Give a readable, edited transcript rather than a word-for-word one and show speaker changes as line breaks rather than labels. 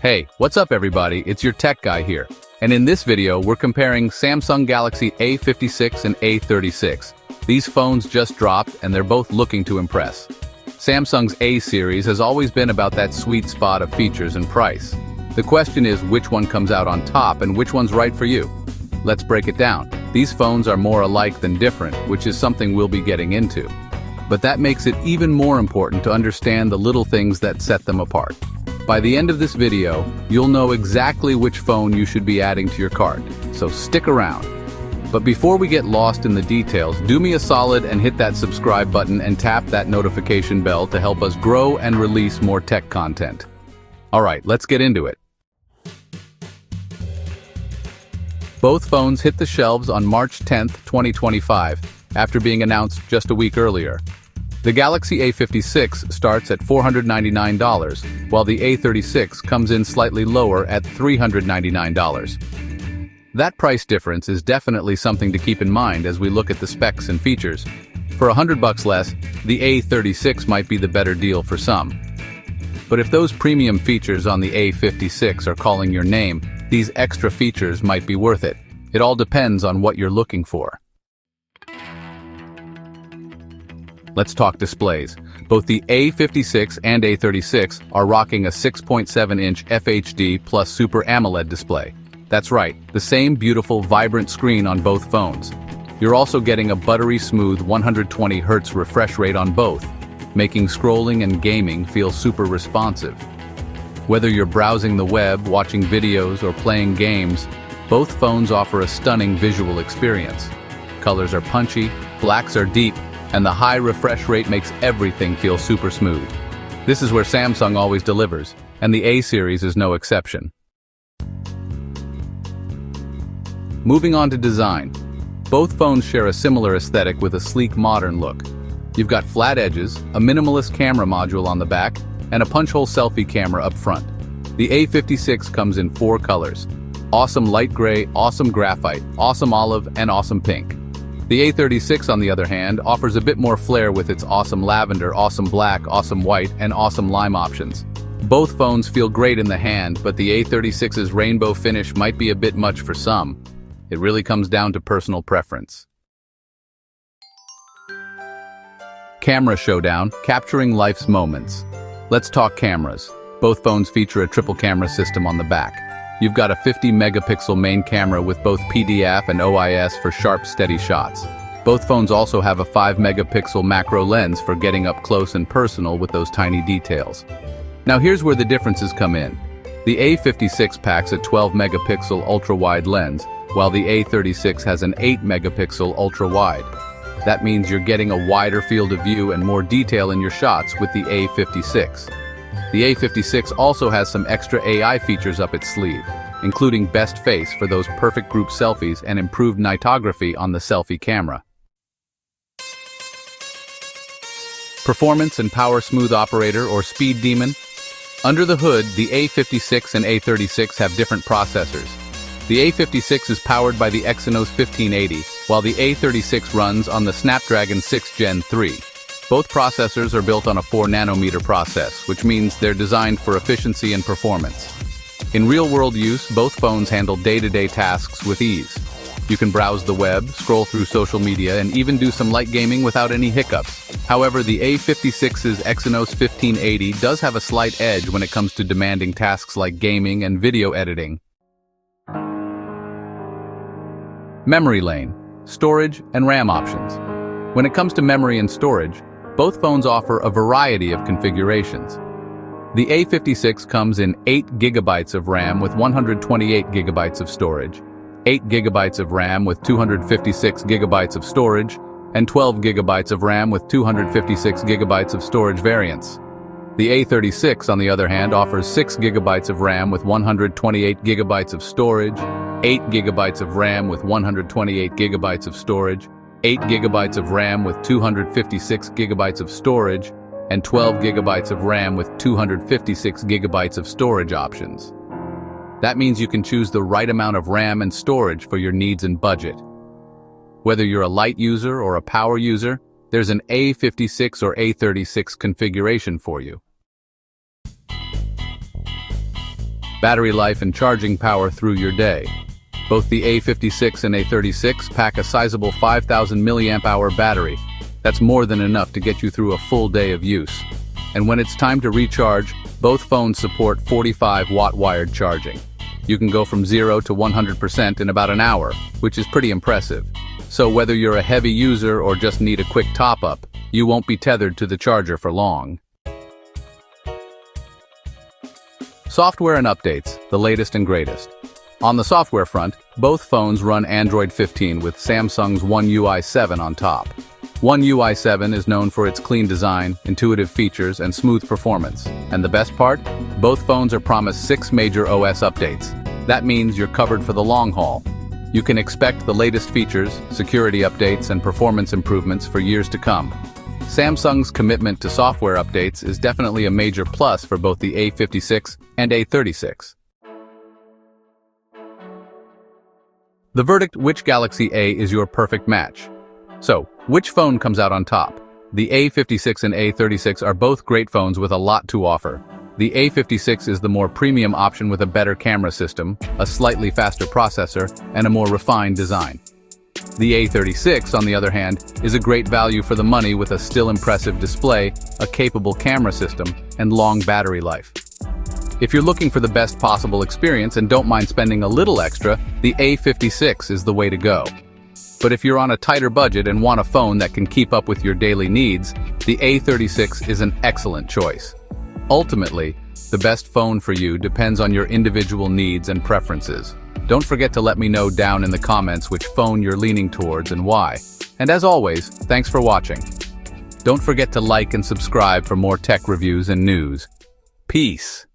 Hey, what's up everybody? It's your tech guy here. And in this video, we're comparing Samsung Galaxy A56 and A36. These phones just dropped and they're both looking to impress. Samsung's A series has always been about that sweet spot of features and price. The question is which one comes out on top and which one's right for you. Let's break it down. These phones are more alike than different, which is something we'll be getting into. But that makes it even more important to understand the little things that set them apart. By the end of this video, you'll know exactly which phone you should be adding to your cart, so stick around. But before we get lost in the details, do me a solid and hit that subscribe button and tap that notification bell to help us grow and release more tech content. Alright, let's get into it. Both phones hit the shelves on March 10, 2025, after being announced just a week earlier. The Galaxy A56 starts at $499, while the A36 comes in slightly lower at $399. That price difference is definitely something to keep in mind as we look at the specs and features. For $100 less, the A36 might be the better deal for some. But if those premium features on the A56 are calling your name, these extra features might be worth it. It all depends on what you're looking for. Let's talk displays. Both the A56 and A36 are rocking a 6.7-inch FHD plus Super AMOLED display. That's right, the same beautiful, vibrant screen on both phones. You're also getting a buttery smooth 120 Hz refresh rate on both, making scrolling and gaming feel super responsive. Whether you're browsing the web, watching videos, or playing games, both phones offer a stunning visual experience. Colors are punchy, blacks are deep, and the high refresh rate makes everything feel super smooth. This is where Samsung always delivers, and the A series is no exception. Moving on to design. Both phones share a similar aesthetic with a sleek modern look. You've got flat edges, a minimalist camera module on the back, and a punch-hole selfie camera up front. The A56 comes in 4 colors: awesome light gray, awesome graphite, awesome olive, and awesome pink. The A36, on the other hand, offers a bit more flair with its awesome lavender, awesome black, awesome white, and awesome lime options. Both phones feel great in the hand, but the A36's rainbow finish might be a bit much for some. It really comes down to personal preference. Camera showdown, capturing life's moments. Let's talk cameras. Both phones feature a triple camera system on the back. You've got a 50-megapixel main camera with both PDAF and OIS for sharp, steady shots. Both phones also have a 5-megapixel macro lens for getting up close and personal with those tiny details. Now here's where the differences come in. The A56 packs a 12-megapixel ultra-wide lens, while the A36 has an 8-megapixel ultra-wide. That means you're getting a wider field of view and more detail in your shots with the A56. The A56 also has some extra AI features up its sleeve, including Best Face for those perfect group selfies and improved nightography on the selfie camera. Performance and power smooth operator or speed demon. Under the hood, the A56 and A36 have different processors. The A56 is powered by the Exynos 1580, while the A36 runs on the Snapdragon 6 Gen 3. Both processors are built on a 4-nanometer process, which means they're designed for efficiency and performance. In real-world use, both phones handle day-to-day tasks with ease. You can browse the web, scroll through social media, and even do some light gaming without any hiccups. However, the A56's Exynos 1580 does have a slight edge when it comes to demanding tasks like gaming and video editing. Memory lane, storage, and RAM options. When it comes to memory and storage, both phones offer a variety of configurations. The A56 comes in 8 GB of RAM with 128 GB of storage, 8 GB of RAM with 256 GB of storage, and 12 GB of RAM with 256 GB of storage variants. The A36, on the other hand, offers 6 GB of RAM with 128 GB of storage, 8 GB of RAM with 128 GB of storage, 8 GB of RAM with 256 GB of storage, and 12 GB of RAM with 256 GB of storage options. That means you can choose the right amount of RAM and storage for your needs and budget. Whether you're a light user or a power user, there's an A56 or A36 configuration for you. battery life and charging power through your day. Both the A56 and A36 pack a sizable 5,000 mAh battery. That's more than enough to get you through a full day of use. And when it's time to recharge, both phones support 45-watt wired charging. You can go from 0 to 100% in about an hour, which is pretty impressive. So whether you're a heavy user or just need a quick top-up, you won't be tethered to the charger for long. Software and updates, the latest and greatest. On the software front, both phones run Android 15 with Samsung's One UI 7 on top. One UI 7 is known for its clean design, intuitive features, and smooth performance. And the best part? Both phones are promised 6 major OS updates. That means you're covered for the long haul. You can expect the latest features, security updates, and performance improvements for years to come. Samsung's commitment to software updates is definitely a major plus for both the A56 and A36. The verdict: which Galaxy A is your perfect match? So, which phone comes out on top? The A56 and A36 are both great phones with a lot to offer. The A56 is the more premium option with a better camera system, a slightly faster processor, and a more refined design. The A36, on the other hand, is a great value for the money with a still impressive display, a capable camera system, and long battery life. If you're looking for the best possible experience and don't mind spending a little extra, the A56 is the way to go. But if you're on a tighter budget and want a phone that can keep up with your daily needs, the A36 is an excellent choice. Ultimately, the best phone for you depends on your individual needs and preferences. Don't forget to let me know down in the comments which phone you're leaning towards and why. And as always, thanks for watching. Don't forget to like and subscribe for more tech reviews and news. Peace.